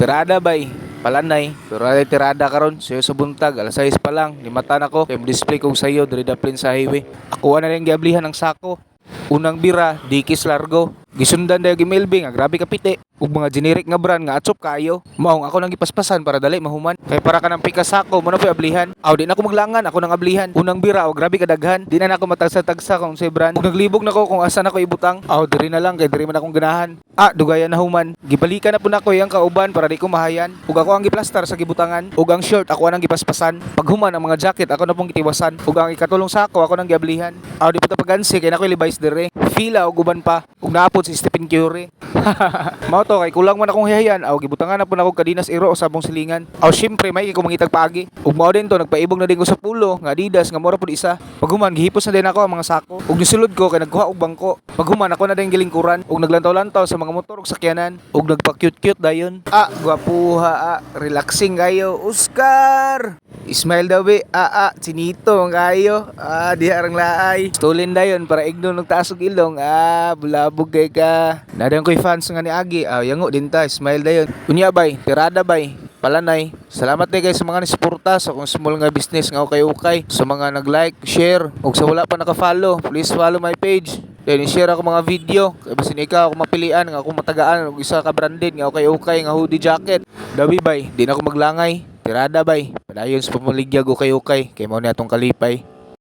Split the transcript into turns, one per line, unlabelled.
Tirada bay, palanay, pero ay tirada karon sayo sa buntag, alas 6 pa lang, limatan ako, kay display kong sayo, diri daplin sa highway. Ako na lang giablihan ng sako. Unang bira, dikis largo. Gisundan dayo gimelbing, grabe ka piti. Ug mga generic nga brand nga atsop kayo. Maong ako nang gipaspasan para dali mahuman. Kay para ka ng pikas sako, mo na po'y ablihan. Aw di na ako maglangan, ako nang ablihan. Unang bira, grabe kadaghan. Di na ako matagsa-tagsa kung sa brand. Ug naglibog na ko kung asa na ko ibutang. Aw diri na lang kay diri man akong ganahan. Dugayan na human. Gibalikan na po na ko yang kauban para di ko mahayan. Ug ako ang giplastar sa gibutangan. Ug ang short ako nang gipaspasan. Pag human ang mga jacket ako na pong gitiwasan. Ug ang ikatulong sako ako nang giablihan. Aw di puta pagansi kay na ko Levi's dire. Fila og uban pa. Ug naapod si Stephen Curry. Mao to kay kulang man akong hihayan. Aw gibutangan na po na ko kadinas iro o sabong silingan. Aw syempre may ko mangitag paagi. Ug mao din to nagpaibog na din ko sa pulo nga Adidas nga mura pud isa. Pag human gihipos na din ako ang mga sako. Ug nisulod ko kay nagkuha og bangko. Pag human ako na din gilingkuran. Ug naglantaw-lantaw sa mga motor ug sakyanan. Ug nagpa-cute-cute dayon. Gwapuha relaxing kayo. Oscar! Ismail Dawi, Chinito kayo. Diha arang laay. Stolen dayon para igno ng taas og ilong. Bulabog kay ka. Nadayon ko'y fans nga ni Agi. Yango din ta, Ismail dayon. Unya bay, tirada bay. Palanay. Salamat din guys sa mga nisuporta sa akong small nga business nga ukay-ukay. Sa mga nag-like, share, ug sa wala pa naka-follow, please follow my page. Then share ako mga video. Kay basin ikaw ako mapilian nga ako matagaan og isa ka branded nga ukay-ukay nga hoodie jacket. Dawi bay, di na ako maglangay. Tirada bay. Padayon sa pamaligyag ukay-ukay kay mao ni atong kalipay.